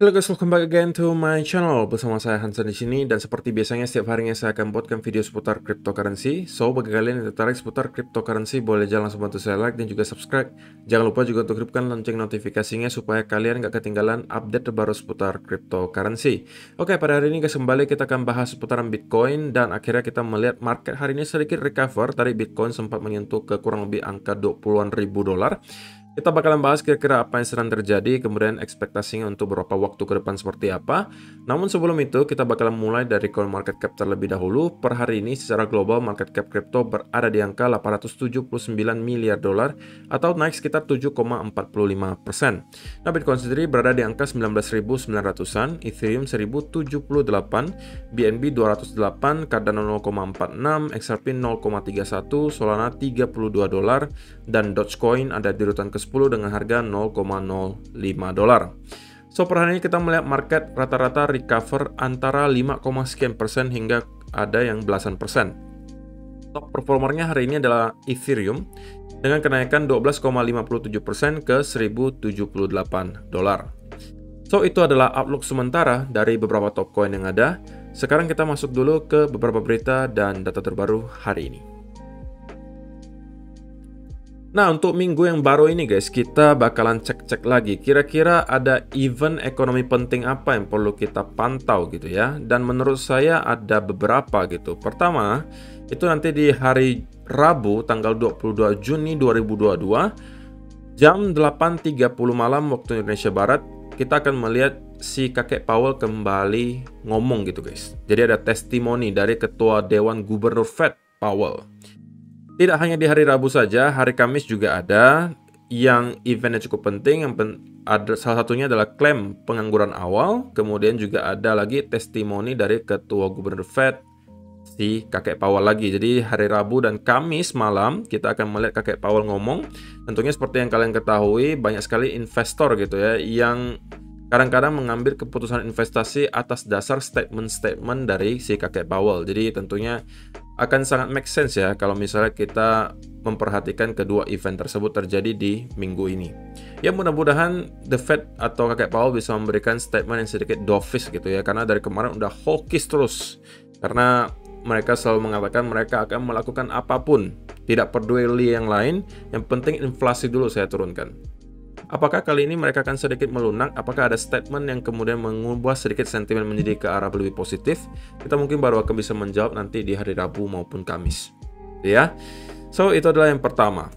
Halo guys, welcome back again to my channel. Bersama saya Hansen di sini, dan seperti biasanya setiap harinya saya akan buatkan video seputar cryptocurrency. So, bagi kalian yang tertarik seputar cryptocurrency, boleh jangan langsung bantu saya like dan juga subscribe. Jangan lupa juga untuk aktifkan lonceng notifikasinya supaya kalian nggak ketinggalan update terbaru seputar cryptocurrency. Oke, pada hari ini guys, kembali kita akan bahas seputaran Bitcoin, dan akhirnya kita melihat market hari ini sedikit recover. Tadi Bitcoin sempat menyentuh ke kurang lebih angka 20-an ribu dolar. Kita bakalan bahas kira-kira apa yang sedang terjadi, kemudian ekspektasinya untuk beberapa waktu ke depan seperti apa. Namun sebelum itu, kita bakalan mulai dari coin market cap terlebih dahulu. Per hari ini secara global market cap crypto berada di angka 879 miliar dolar atau naik sekitar 7,45%. Nah, Bitcoin sendiri berada di angka 19.900-an, Ethereum 1078, BNB 208, Cardano 0,46, XRP 0,31, Solana 32 dolar, dan Dogecoin ada di urutan ke-10 dengan harga 0,05 dolar. So, per hari ini kita melihat market rata-rata recover antara 5, sekian persen hingga ada yang belasan persen. Top performernya hari ini adalah Ethereum dengan kenaikan 12,57% ke 1078 dolar. So, itu adalah outlook sementara dari beberapa top coin yang ada. Sekarang kita masuk dulu ke beberapa berita dan data terbaru hari ini. Nah, untuk minggu yang baru ini guys, kita bakalan cek-cek lagi. Kira-kira ada event ekonomi penting apa yang perlu kita pantau gitu ya. Dan menurut saya ada beberapa gitu. Pertama, itu nanti di hari Rabu tanggal 22 Juni 2022, jam 8.30 malam waktu Indonesia Barat, kita akan melihat si kakek Powell kembali ngomong gitu guys. Jadi ada testimoni dari Ketua Dewan Gubernur Fed, Powell. Tidak hanya di hari Rabu saja, hari Kamis juga ada yang eventnya cukup penting. Ada salah satunya adalah klaim pengangguran awal. Kemudian juga ada lagi testimoni dari Ketua Gubernur Fed, si kakek Powell lagi. Jadi hari Rabu dan Kamis malam kita akan melihat kakek Powell ngomong. Tentunya seperti yang kalian ketahui, banyak sekali investor gitu ya yang kadang-kadang mengambil keputusan investasi atas dasar statement-statement dari si kakek Powell. Jadi tentunya akan sangat make sense ya kalau misalnya kita memperhatikan kedua event tersebut terjadi di minggu ini. Ya, mudah-mudahan The Fed atau kakek Powell bisa memberikan statement yang sedikit dovish gitu ya, karena dari kemarin udah hawkish terus. Karena mereka selalu mengatakan mereka akan melakukan apapun, tidak peduli yang lain, yang penting inflasi dulu saya turunkan. Apakah kali ini mereka akan sedikit melunak? Apakah ada statement yang kemudian mengubah sedikit sentimen menjadi ke arah lebih positif? Kita mungkin baru akan bisa menjawab nanti di hari Rabu maupun Kamis. Ya. So, itu adalah yang pertama.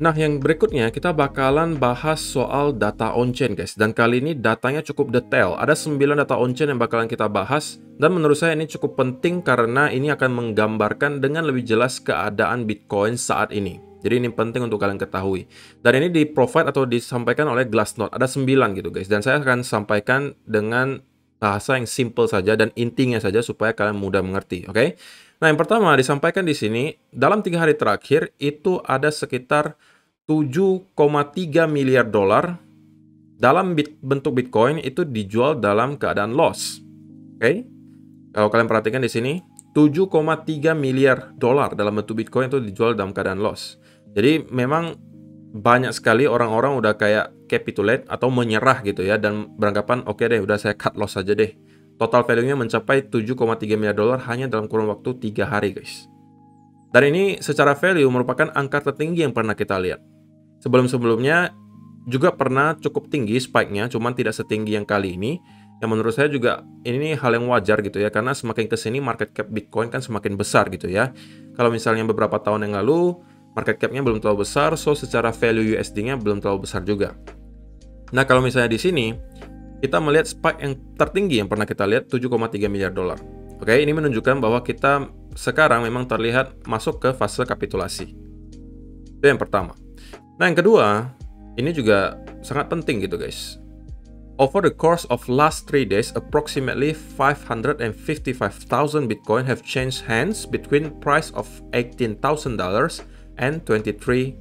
Nah, yang berikutnya kita bakalan bahas soal data on-chain guys. Dan kali ini datanya cukup detail. Ada 9 data on-chain yang bakalan kita bahas. Dan menurut saya ini cukup penting karena ini akan menggambarkan dengan lebih jelas keadaan Bitcoin saat ini. Jadi ini penting untuk kalian ketahui. Dan ini di-provide atau disampaikan oleh Glassnode. Ada 9 gitu guys. Dan saya akan sampaikan dengan bahasa yang simple saja dan intinya saja supaya kalian mudah mengerti. Oke? Nah, yang pertama disampaikan di sini, dalam 3 hari terakhir itu ada sekitar 7,3 miliar dolar dalam bentuk Bitcoin itu dijual dalam keadaan loss. Oke? Kalau kalian perhatikan di sini, 7,3 miliar dolar dalam bentuk Bitcoin itu dijual dalam keadaan loss. Jadi memang banyak sekali orang-orang udah kayak capitulate atau menyerah gitu ya, dan beranggapan oke deh, udah saya cut loss aja deh. Total value-nya mencapai 7,3 miliar dolar hanya dalam kurun waktu 3 hari guys. Dan ini secara value merupakan angka tertinggi yang pernah kita lihat. Sebelum-sebelumnya juga pernah cukup tinggi spike-nya, cuman tidak setinggi yang kali ini. Yang menurut saya juga ini hal yang wajar gitu ya, karena semakin kesini market cap Bitcoin kan semakin besar gitu ya. Kalau misalnya beberapa tahun yang lalu market cap-nya belum terlalu besar, so secara value USD-nya belum terlalu besar juga. Nah, kalau misalnya di sini kita melihat spike yang tertinggi yang pernah kita lihat 7,3 miliar dolar. Oke, ini menunjukkan bahwa kita sekarang memang terlihat masuk ke fase kapitulasi. Itu yang pertama. Nah, yang kedua, ini juga sangat penting gitu guys. Over the course of last 3 days, approximately 555,000 Bitcoin have changed hands between price of $18,000 and $23,000.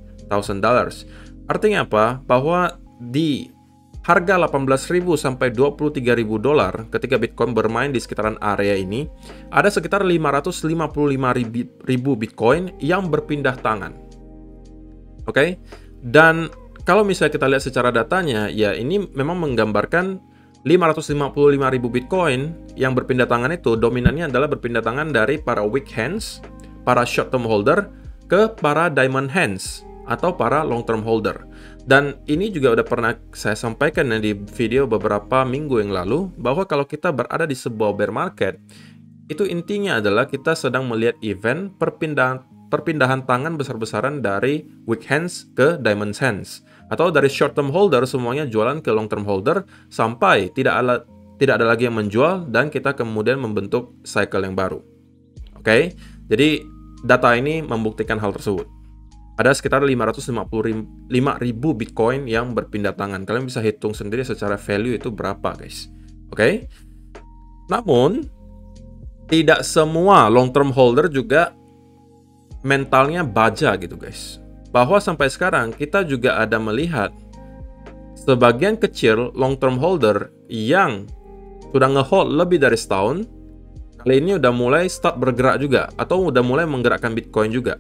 Artinya apa? Bahwa di harga 18.000 sampai 23.000 dolar ketika Bitcoin bermain di sekitaran area ini, ada sekitar 555.000 Bitcoin yang berpindah tangan. Oke? Dan kalau misalnya kita lihat secara datanya, ya ini memang menggambarkan 555.000 Bitcoin yang berpindah tangan itu dominannya adalah berpindah tangan dari para weak hands, para short term holder, ke para diamond hands atau para long term holder. Dan ini juga udah pernah saya sampaikan di video beberapa minggu yang lalu, bahwa kalau kita berada di sebuah bear market, itu intinya adalah kita sedang melihat event perpindahan tangan besar-besaran dari weak hands ke diamond hands, atau dari short term holder semuanya jualan ke long term holder sampai tidak ada lagi yang menjual dan kita kemudian membentuk cycle yang baru. Oke, jadi data ini membuktikan hal tersebut. Ada sekitar 555.000 Bitcoin yang berpindah tangan. Kalian bisa hitung sendiri secara value itu berapa, guys. Oke. Namun, tidak semua long term holder juga mentalnya baja gitu, guys. Bahwa sampai sekarang kita juga ada melihat sebagian kecil long term holder yang sudah ngehold lebih dari setahun, kali ini udah mulai start bergerak juga, atau udah mulai menggerakkan Bitcoin juga.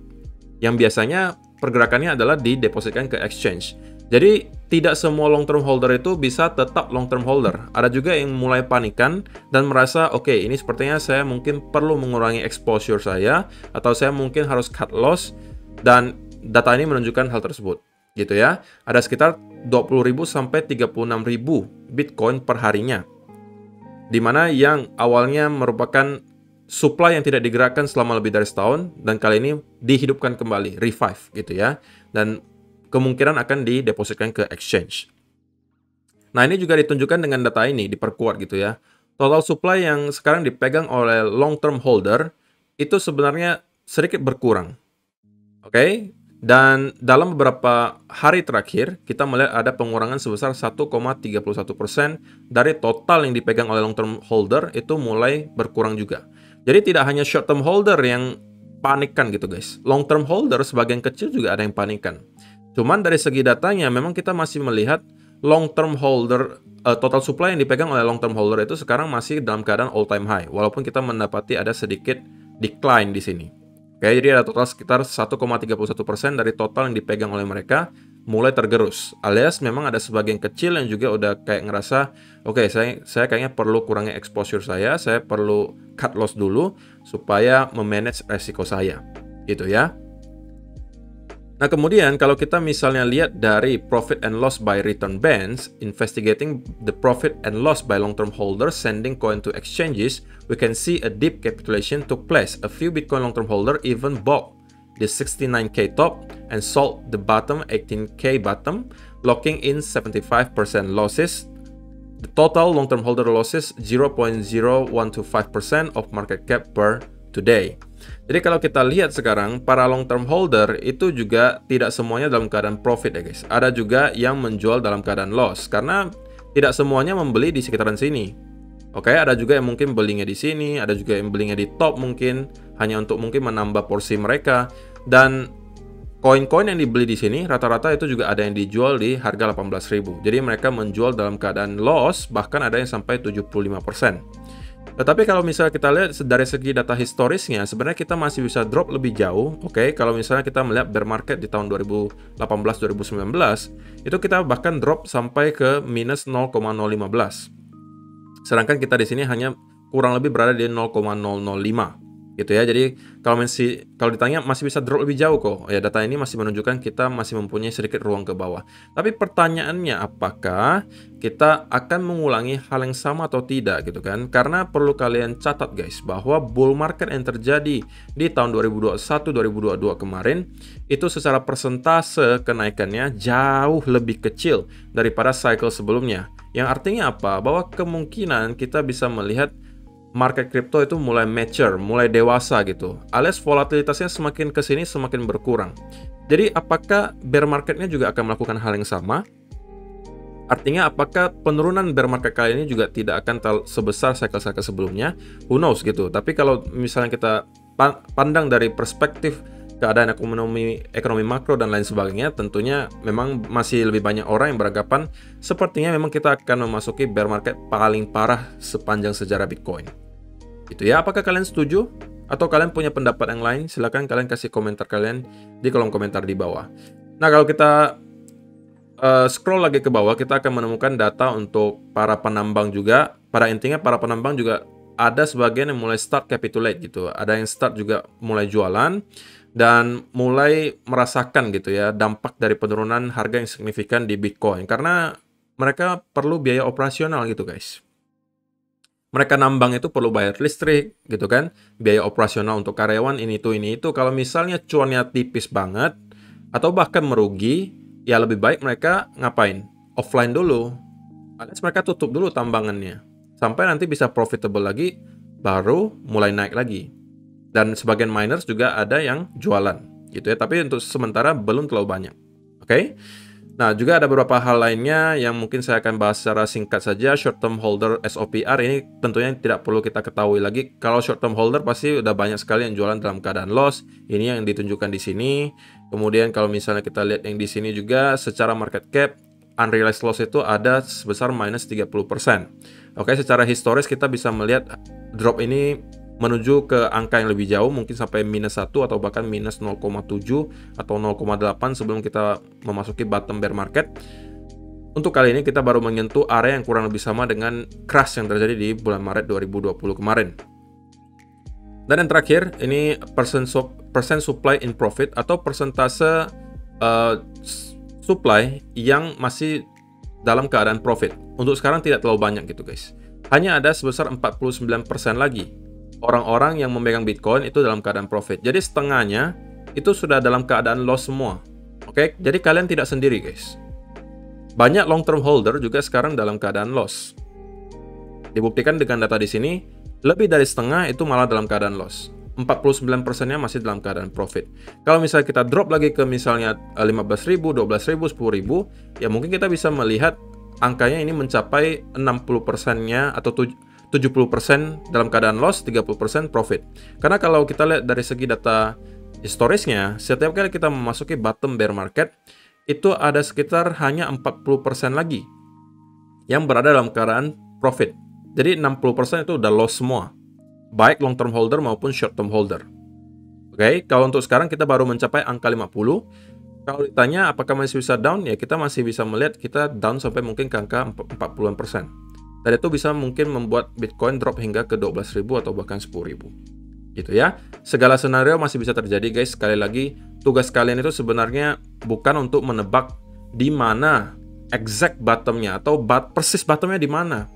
Yang biasanya pergerakannya adalah didepositkan ke exchange. Jadi tidak semua long term holder itu bisa tetap long term holder. Ada juga yang mulai panikan dan merasa oke, ini sepertinya saya mungkin perlu mengurangi exposure saya, atau saya mungkin harus cut loss, dan data ini menunjukkan hal tersebut. Gitu ya. Ada sekitar 20.000 sampai 36.000 Bitcoin per harinya. Dimana yang awalnya merupakan supply yang tidak digerakkan selama lebih dari setahun, dan kali ini dihidupkan kembali, revive gitu ya, dan kemungkinan akan didepositkan ke exchange. Nah, ini juga ditunjukkan dengan data ini, diperkuat gitu ya. Total supply yang sekarang dipegang oleh long term holder itu sebenarnya sedikit berkurang. Oke? Dan dalam beberapa hari terakhir, kita melihat ada pengurangan sebesar 1,31% dari total yang dipegang oleh long term holder itu mulai berkurang juga. Jadi tidak hanya short term holder yang panikan gitu, guys. Long term holder sebagian kecil juga ada yang panikan. Cuman dari segi datanya memang kita masih melihat long term holder, total supply yang dipegang oleh long term holder itu sekarang masih dalam keadaan all time high, walaupun kita mendapati ada sedikit decline di sini. Oke, jadi ada total sekitar 1,31% dari total yang dipegang oleh mereka mulai tergerus. Alias memang ada sebagian kecil yang juga udah kayak ngerasa, oke, saya kayaknya perlu kurangi exposure saya perlu cut loss dulu supaya memanage resiko saya. Gitu ya. Nah, kemudian kalau kita misalnya lihat dari profit and loss by return bands, investigating the profit and loss by long-term holders sending coin to exchanges, we can see a deep capitulation took place. A few Bitcoin long-term holder even bought the 69K top and sold the bottom 18K bottom, locking in 75% losses. The total long-term holder losses 0.0125% of market cap per today. Jadi kalau kita lihat sekarang, para long term holder itu juga tidak semuanya dalam keadaan profit ya guys. Ada juga yang menjual dalam keadaan loss, karena tidak semuanya membeli di sekitaran sini. Oke, ada juga yang mungkin belinya di sini, ada juga yang belinya di top mungkin, hanya untuk mungkin menambah porsi mereka. Dan koin-koin yang dibeli di sini, rata-rata itu juga ada yang dijual di harga 18.000. Jadi mereka menjual dalam keadaan loss, bahkan ada yang sampai 75%. Tetapi kalau misalnya kita lihat dari segi data historisnya, sebenarnya kita masih bisa drop lebih jauh. Oke, kalau misalnya kita melihat bear market di tahun 2018-2019, itu kita bahkan drop sampai ke minus 0,015. Sedangkan kita di sini hanya kurang lebih berada di 0,005. Gitu ya. Jadi kalau ditanya masih bisa drop lebih jauh kok. Ya, data ini masih menunjukkan kita masih mempunyai sedikit ruang ke bawah. Tapi pertanyaannya, apakah kita akan mengulangi hal yang sama atau tidak gitu kan? Karena perlu kalian catat guys, bahwa bull market yang terjadi di tahun 2021-2022 kemarin itu secara persentase kenaikannya jauh lebih kecil daripada cycle sebelumnya. Yang artinya apa? Bahwa kemungkinan kita bisa melihat market crypto itu mulai mature, mulai dewasa gitu. Alias volatilitasnya semakin kesini semakin berkurang. Jadi apakah bear marketnya juga akan melakukan hal yang sama? Artinya apakah penurunan bear market kali ini juga tidak akan sebesar cycle-cycle sebelumnya? Who knows gitu. Tapi kalau misalnya kita pandang dari perspektif keadaan ekonomi makro dan lain sebagainya, tentunya memang masih lebih banyak orang yang beranggapan sepertinya memang kita akan memasuki bear market paling parah sepanjang sejarah Bitcoin. Gitu ya, apakah kalian setuju? Atau kalian punya pendapat yang lain? Silahkan kalian kasih komentar kalian di kolom komentar di bawah. Nah, kalau kita scroll lagi ke bawah, kita akan menemukan data untuk para penambang juga. Pada intinya para penambang juga ada sebagian yang mulai start capitulate gitu. Ada yang start juga mulai jualan dan mulai merasakan gitu ya dampak dari penurunan harga yang signifikan di Bitcoin karena mereka perlu biaya operasional gitu guys. Mereka nambang itu perlu bayar listrik gitu kan, biaya operasional untuk karyawan ini itu. Kalau misalnya cuannya tipis banget atau bahkan merugi, ya lebih baik mereka ngapain? Offline dulu. Alias mereka tutup dulu tambangannya. Sampai nanti bisa profitable lagi, baru mulai naik lagi. Dan sebagian miners juga ada yang jualan gitu ya, tapi untuk sementara belum terlalu banyak. Oke? Nah, juga ada beberapa hal lainnya yang mungkin saya akan bahas secara singkat saja. Short term holder SOPR ini tentunya tidak perlu kita ketahui lagi. Kalau short term holder pasti udah banyak sekali yang jualan dalam keadaan loss. Ini yang ditunjukkan di sini. Kemudian kalau misalnya kita lihat yang di sini juga secara market cap unrealized loss itu ada sebesar minus 30%. Oke, secara historis kita bisa melihat drop ini menuju ke angka yang lebih jauh, mungkin sampai minus 1 atau bahkan minus 0,7 atau 0,8 sebelum kita memasuki bottom bear market. Untuk kali ini kita baru menyentuh area yang kurang lebih sama dengan crash yang terjadi di bulan Maret 2020 kemarin. Dan yang terakhir, ini percent supply in profit atau persentase supply yang masih dalam keadaan profit. Untuk sekarang tidak terlalu banyak gitu guys. Hanya ada sebesar 49% lagi orang-orang yang memegang Bitcoin itu dalam keadaan profit. Jadi setengahnya itu sudah dalam keadaan loss semua. Oke, jadi kalian tidak sendiri guys. Banyak long term holder juga sekarang dalam keadaan loss. Dibuktikan dengan data di sini, lebih dari setengah itu malah dalam keadaan loss. 49%-nya masih dalam keadaan profit. Kalau misalnya kita drop lagi ke misalnya 15.000, 12.000, 10.000, ya mungkin kita bisa melihat angkanya ini mencapai 60%-nya atau 70% dalam keadaan loss, 30% profit. Karena kalau kita lihat dari segi data historisnya, setiap kali kita memasuki bottom bear market, itu ada sekitar hanya 40% lagi yang berada dalam keadaan profit. Jadi 60% itu udah loss semua, baik long term holder maupun short term holder. Oke, kalau untuk sekarang kita baru mencapai angka 50. Kalau ditanya apakah masih bisa down, ya kita masih bisa melihat kita down sampai mungkin ke angka 40%. Dan itu bisa mungkin membuat Bitcoin drop hingga ke 12.000 atau bahkan 10.000. Gitu ya. Segala skenario masih bisa terjadi guys. Sekali lagi, tugas kalian itu sebenarnya bukan untuk menebak di mana exact bottomnya atau persis bottomnya di mana.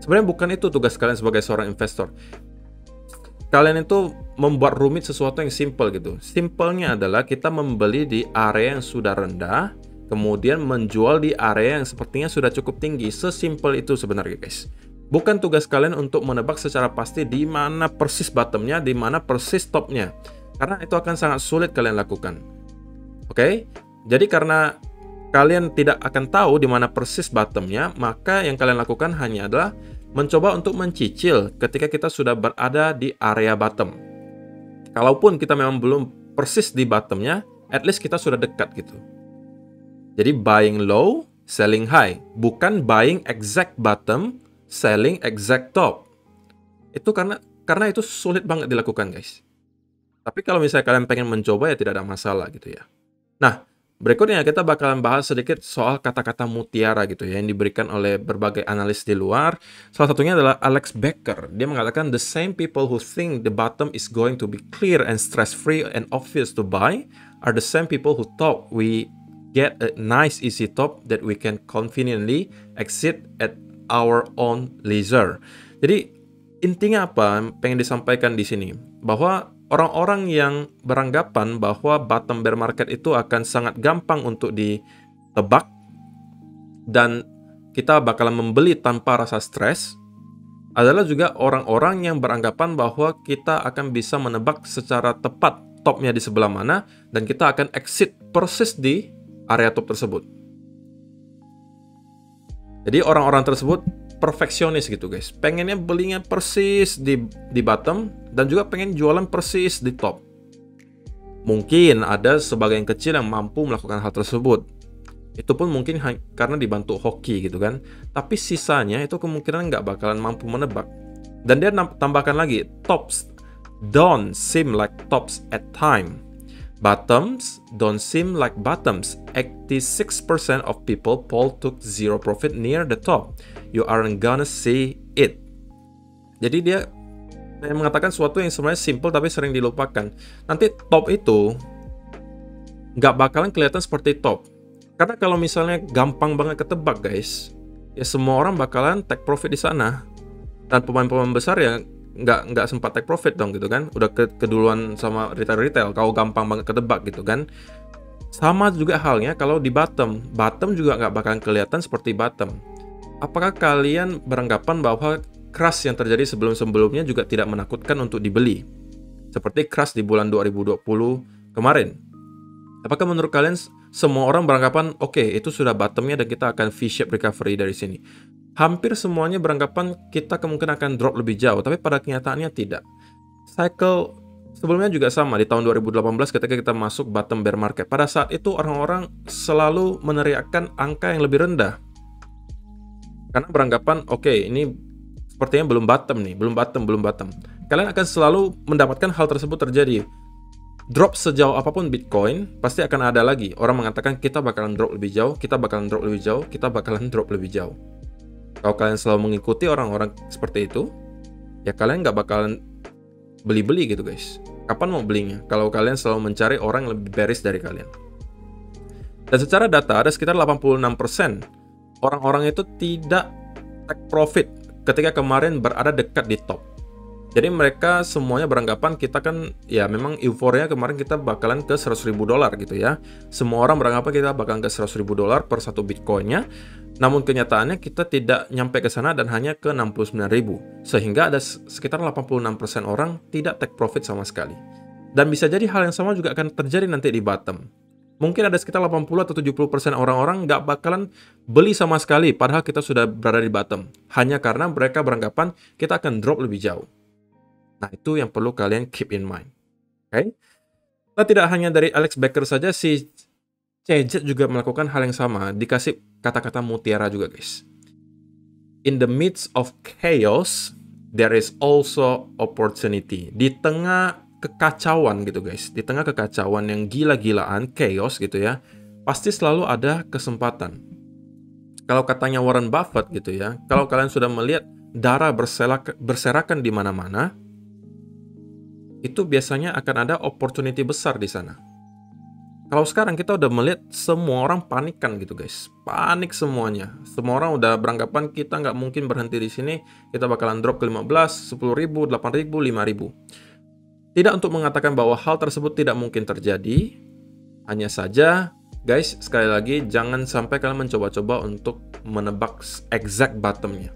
Sebenarnya bukan itu tugas kalian sebagai seorang investor. Kalian itu membuat rumit sesuatu yang simple gitu. Simpelnya adalah kita membeli di area yang sudah rendah, kemudian menjual di area yang sepertinya sudah cukup tinggi. Sesimpel itu sebenarnya guys. Bukan tugas kalian untuk menebak secara pasti di mana persis bottomnya, di mana persis topnya. Karena itu akan sangat sulit kalian lakukan. Oke? Jadi karena kalian tidak akan tahu di mana persis bottomnya, maka yang kalian lakukan hanya adalah mencoba untuk mencicil ketika kita sudah berada di area bottom. Kalaupun kita memang belum persis di bottomnya, at least kita sudah dekat gitu. Jadi buying low, selling high. Bukan buying exact bottom, selling exact top. Itu karena itu sulit banget dilakukan guys. Tapi kalau misalnya kalian pengen mencoba ya tidak ada masalah gitu ya. Nah, berikutnya kita bakalan bahas sedikit soal kata-kata mutiara gitu ya yang diberikan oleh berbagai analis di luar. Salah satunya adalah Alex Becker. Dia mengatakan the same people who think the bottom is going to be clear and stress-free and obvious to buy are the same people who thought we get a nice easy top that we can conveniently exit at our own leisure. Jadi intinya apa pengen disampaikan di sini? Bahwa orang-orang yang beranggapan bahwa bottom bear market itu akan sangat gampang untuk ditebak dan kita bakalan membeli tanpa rasa stres adalah juga orang-orang yang beranggapan bahwa kita akan bisa menebak secara tepat topnya di sebelah mana dan kita akan exit persis di area top tersebut. Jadi orang-orang tersebut perfeksionis gitu guys. Pengennya belinya persis di bottom dan juga pengen jualan persis di top. Mungkin ada sebagian kecil yang mampu melakukan hal tersebut. Itu pun mungkin karena dibantu hoki gitu kan. Tapi sisanya itu kemungkinan nggak bakalan mampu menebak. Dan dia tambahkan lagi, tops don't seem like tops at time. Bottoms don't seem like bottoms. 86% of people polled took zero profit near the top. You aren't gonna see it. Jadi dia mengatakan sesuatu yang sebenarnya simple tapi sering dilupakan. Nanti top itu nggak bakalan kelihatan seperti top. Karena kalau misalnya gampang banget ketebak guys, ya semua orang bakalan take profit di sana. Dan pemain-pemain besar ya nggak sempat take profit dong gitu kan. Udah keduluan sama retail-retail, kau gampang banget ketebak gitu kan. Sama juga halnya kalau di bottom. Bottom juga nggak bakalan kelihatan seperti bottom. Apakah kalian beranggapan bahwa crash yang terjadi sebelum-sebelumnya juga tidak menakutkan untuk dibeli? Seperti crash di bulan 2020 kemarin. Apakah menurut kalian semua orang beranggapan, oke, itu sudah bottomnya dan kita akan V-shape recovery dari sini? Hampir semuanya beranggapan kita kemungkinan akan drop lebih jauh, tapi pada kenyataannya tidak. Cycle sebelumnya juga sama, di tahun 2018 ketika kita masuk bottom bear market. Pada saat itu orang-orang selalu meneriakkan angka yang lebih rendah. Karena beranggapan, oke, ini sepertinya belum bottom nih, belum bottom. Kalian akan selalu mendapatkan hal tersebut terjadi. Drop sejauh apapun Bitcoin, pasti akan ada lagi. Orang mengatakan kita bakalan drop lebih jauh, kita bakalan drop lebih jauh, kita bakalan drop lebih jauh. Kalau kalian selalu mengikuti orang-orang seperti itu, ya kalian nggak bakalan beli-beli gitu guys. Kapan mau belinya? Kalau kalian selalu mencari orang yang lebih bearish dari kalian. Dan secara data, ada sekitar 86% orang-orang itu tidak take profit ketika kemarin berada dekat di top. Jadi mereka semuanya beranggapan kita kan, ya memang euforia kemarin kita bakalan ke $100.000 gitu ya. Semua orang beranggapan kita bakalan ke $100.000 per satu Bitcoinnya. Namun kenyataannya kita tidak nyampe ke sana dan hanya ke 69.000. Sehingga ada sekitar 86% orang tidak take profit sama sekali. Dan bisa jadi hal yang sama juga akan terjadi nanti di bottom. Mungkin ada sekitar 80 atau 70% orang-orang nggak bakalan beli sama sekali padahal kita sudah berada di bottom. Hanya karena mereka beranggapan kita akan drop lebih jauh. Nah, itu yang perlu kalian keep in mind. Oke? Nah, tidak hanya dari Alex Becker saja, si CZ juga melakukan hal yang sama. Dikasih kata-kata mutiara juga, guys. In the midst of chaos, there is also opportunity. Di tengah kekacauan gitu, guys. Di tengah kekacauan yang gila-gilaan, chaos gitu ya, pasti selalu ada kesempatan. Kalau katanya Warren Buffett gitu ya, kalau kalian sudah melihat darah berserakan di mana-mana, itu biasanya akan ada opportunity besar di sana. Kalau sekarang kita udah melihat semua orang panikan gitu guys, panik semuanya. Semua orang udah beranggapan kita nggak mungkin berhenti di sini, kita bakalan drop ke 15, 10.000, 8.000, 5.000. Tidak untuk mengatakan bahwa hal tersebut tidak mungkin terjadi, hanya saja guys, sekali lagi jangan sampai kalian mencoba-coba untuk menebak exact bottomnya,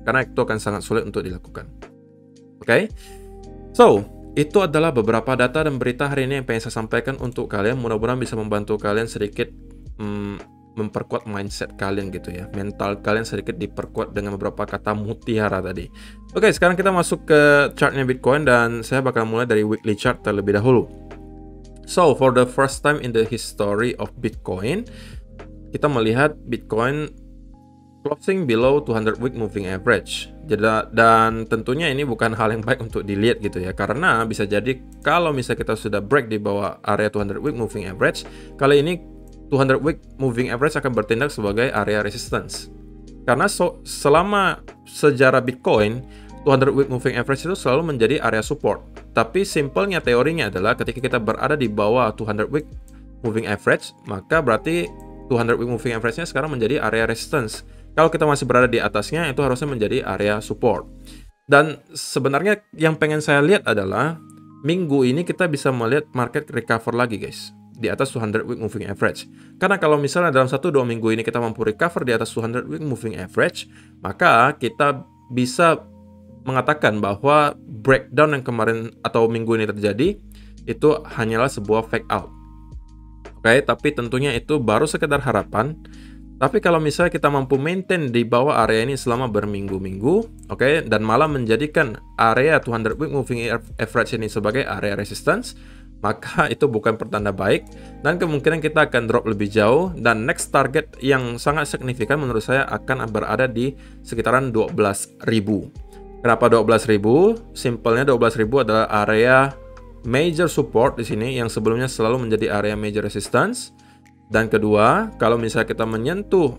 karena itu akan sangat sulit untuk dilakukan. Oke? So, itu adalah beberapa data dan berita hari ini yang pengen saya sampaikan untuk kalian. Mudah-mudahan bisa membantu kalian sedikit memperkuat mindset kalian gitu ya. Mental kalian sedikit diperkuat dengan beberapa kata mutiara tadi. Oke, sekarang kita masuk ke chartnya Bitcoin dan saya bakal mulai dari weekly chart terlebih dahulu. So, for the first time in the history of Bitcoin, kita melihat Bitcoin closing below 200 week moving average. Dan tentunya ini bukan hal yang baik untuk dilihat gitu ya, karena bisa jadi kalau misalnya kita sudah break di bawah area 200 week moving average, kali ini 200 week moving average akan bertindak sebagai area resistance. Karena selama sejarah Bitcoin, 200 week moving average itu selalu menjadi area support. Tapi simpelnya teorinya adalah ketika kita berada di bawah 200 week moving average, maka berarti 200 week moving average-nya sekarang menjadi area resistance. Kalau kita masih berada di atasnya, itu harusnya menjadi area support. Dan sebenarnya yang pengen saya lihat adalah minggu ini kita bisa melihat market recover lagi guys, di atas 200 week moving average. Karena kalau misalnya dalam 1-2 minggu ini kita mampu recover di atas 200 week moving average, maka kita bisa mengatakan bahwa breakdown yang kemarin atau minggu ini terjadi itu hanyalah sebuah fake out. Oke, tapi tentunya itu baru sekedar harapan. Tapi kalau misalnya kita mampu maintain di bawah area ini selama berminggu-minggu, oke, dan malah menjadikan area 200 week moving average ini sebagai area resistance, maka itu bukan pertanda baik, dan kemungkinan kita akan drop lebih jauh, dan next target yang sangat signifikan menurut saya akan berada di sekitaran 12.000. Kenapa 12.000? Simpelnya 12.000 adalah area major support di sini yang sebelumnya selalu menjadi area major resistance. Dan kedua, kalau misalnya kita menyentuh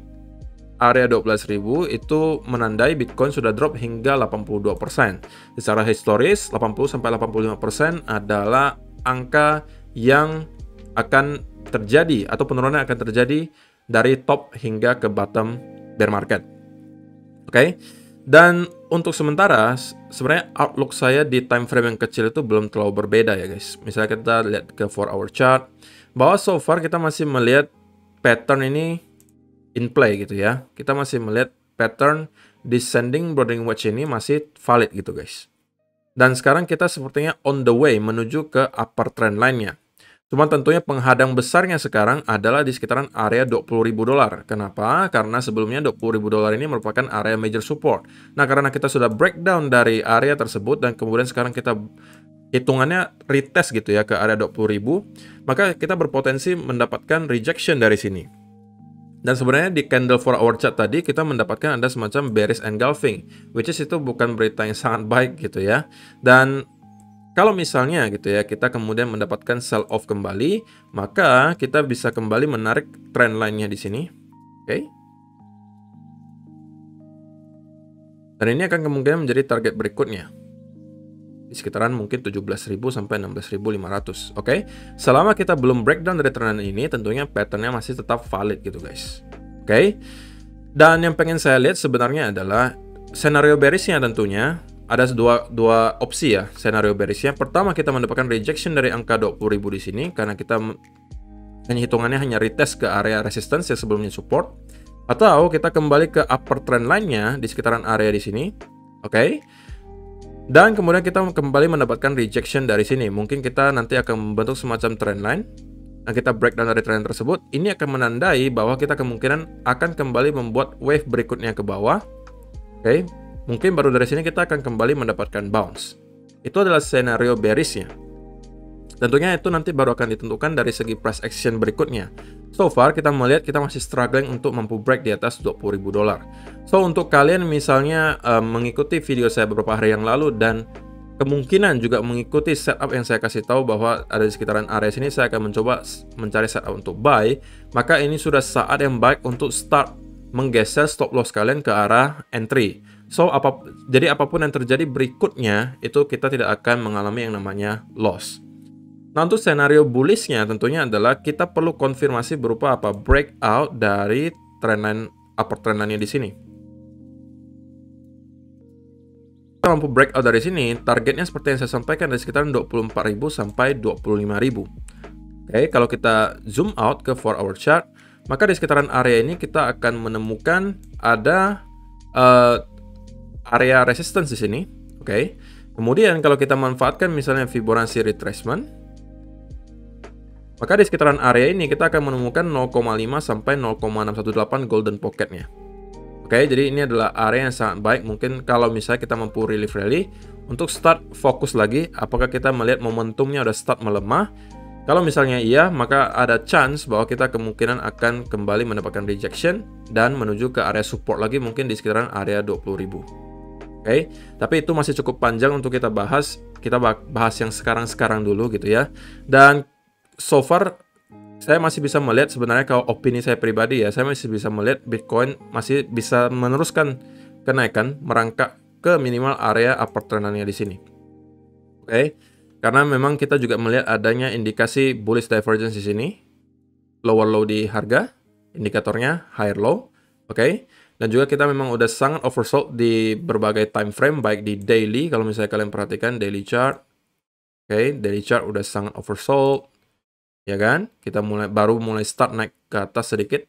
area 12.000 itu menandai Bitcoin sudah drop hingga 82%. Secara historis, 80-85% adalah angka yang akan terjadi atau penurunan akan terjadi dari top hingga ke bottom bear market. Oke. Dan untuk sementara sebenarnya outlook saya di time frame yang kecil itu belum terlalu berbeda ya guys. Misalnya kita lihat ke 4-hour chart bahwa so far kita masih melihat pattern ini in play gitu ya. Kita masih melihat pattern descending broadening wedge ini masih valid gitu guys. Dan sekarang kita sepertinya on the way menuju ke upper trend line-nya. Cuma tentunya penghadang besarnya sekarang adalah di sekitaran area $20.000. Kenapa? Karena sebelumnya $20.000 ini merupakan area major support. Nah, karena kita sudah breakdown dari area tersebut dan kemudian sekarang kita hitungannya retest gitu ya ke area 20.000, maka kita berpotensi mendapatkan rejection dari sini. Dan sebenarnya di candle 4-hour chart tadi kita mendapatkan ada semacam bearish engulfing, which is itu bukan berita yang sangat baik gitu ya. Dan kalau misalnya gitu ya, kita kemudian mendapatkan sell off kembali, maka kita bisa kembali menarik trend line-nya di sini. Oke. Dan ini akan kemungkinan menjadi target berikutnya. Di sekitaran mungkin 17.000 sampai 16.500. Oke. Selama kita belum breakdown dari trend line ini, tentunya pattern-nya masih tetap valid gitu guys. Oke. Dan yang pengen saya lihat sebenarnya adalah senario bearish-nya tentunya. Ada dua opsi ya, senario bearishnya. Pertama, kita mendapatkan rejection dari angka 20.000 di sini karena kita hitungannya hanya retest ke area resistance yang sebelumnya support. Atau kita kembali ke upper trend line-nya di sekitaran area di sini. Oke. Dan kemudian kita kembali mendapatkan rejection dari sini. Mungkin kita nanti akan membentuk semacam trend line. Nah, kita breakdown dari trend tersebut. Ini akan menandai bahwa kita kemungkinan akan kembali membuat wave berikutnya ke bawah. Oke. Mungkin baru dari sini kita akan kembali mendapatkan bounce. Itu adalah skenario bearish-nya. Tentunya itu nanti baru akan ditentukan dari segi price action berikutnya. So far kita melihat kita masih struggling untuk mampu break di atas $20.000. So untuk kalian misalnya mengikuti video saya beberapa hari yang lalu dan kemungkinan juga mengikuti setup yang saya kasih tahu bahwa ada di sekitaran area sini, saya akan mencoba mencari setup untuk buy, maka ini sudah saat yang baik untuk start menggeser stop loss kalian ke arah entry. So, jadi apapun yang terjadi berikutnya, itu kita tidak akan mengalami yang namanya loss. Nah, untuk senario bullish-nya tentunya adalah kita perlu konfirmasi berupa apa? Breakout dari trend line, upper trend line-nya di sini. Kita mampu breakout dari sini, targetnya seperti yang saya sampaikan dari sekitaran 24.000 sampai 25.000. Oke, kalau kita zoom out ke 4-hour chart, maka di sekitaran area ini kita akan menemukan ada area resistance di sini. Oke. Kemudian kalau kita manfaatkan misalnya Fibonacci retracement, maka di sekitaran area ini kita akan menemukan 0,5 sampai 0,618 golden pocket-nya. Oke, jadi ini adalah area yang sangat baik mungkin kalau misalnya kita mampu relief rally untuk start fokus lagi apakah kita melihat momentumnya udah start melemah. Kalau misalnya iya, maka ada chance bahwa kita kemungkinan akan kembali mendapatkan rejection dan menuju ke area support lagi mungkin di sekitaran area 20.000. Oke, tapi itu masih cukup panjang untuk kita bahas. Kita bahas yang sekarang-sekarang dulu gitu ya. Dan so far saya masih bisa melihat sebenarnya kalau opini saya pribadi ya, saya masih bisa melihat Bitcoin masih bisa meneruskan kenaikan merangkak ke minimal area upper trend-nya di sini. Oke. Karena memang kita juga melihat adanya indikasi bullish divergence di sini. Lower low di harga, indikatornya higher low. Oke. Dan juga kita memang udah sangat oversold di berbagai time frame, baik di daily, kalau misalnya kalian perhatikan daily chart. Oke, daily chart udah sangat oversold. Ya kan? Kita baru mulai start naik ke atas sedikit.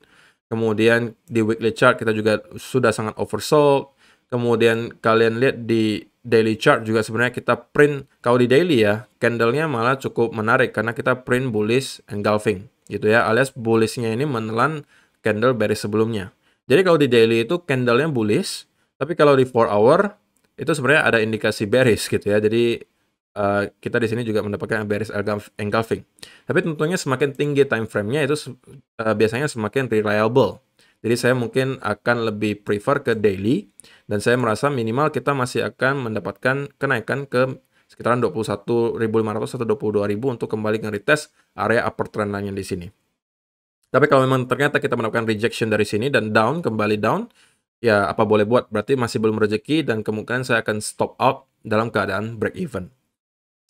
Kemudian di weekly chart kita juga sudah sangat oversold. Kemudian kalian lihat di daily chart juga sebenarnya kita print, kalau di daily ya, candle-nya malah cukup menarik karena kita print bullish engulfing gitu ya, alias bullish-nya ini menelan candle bearish sebelumnya. Jadi kalau di daily itu candle-nya bullish, tapi kalau di 4 hour itu sebenarnya ada indikasi bearish gitu ya. Jadi kita di sini juga mendapatkan bearish engulfing. Tapi tentunya semakin tinggi time frame-nya itu biasanya semakin reliable. Jadi saya mungkin akan lebih prefer ke daily dan saya merasa minimal kita masih akan mendapatkan kenaikan ke sekitaran 21.500 atau 22.000 untuk kembali nge-retest area upper trend line-nya di sini. Tapi kalau memang ternyata kita mendapatkan rejection dari sini dan kembali down, ya apa boleh buat, berarti masih belum rezeki dan kemungkinan saya akan stop out dalam keadaan break even.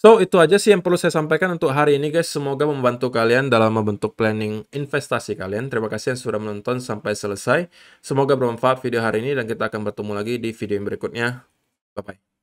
So, itu aja sih yang perlu saya sampaikan untuk hari ini guys. Semoga membantu kalian dalam membentuk planning investasi kalian. Terima kasih yang sudah menonton sampai selesai. Semoga bermanfaat video hari ini dan kita akan bertemu lagi di video yang berikutnya. Bye-bye.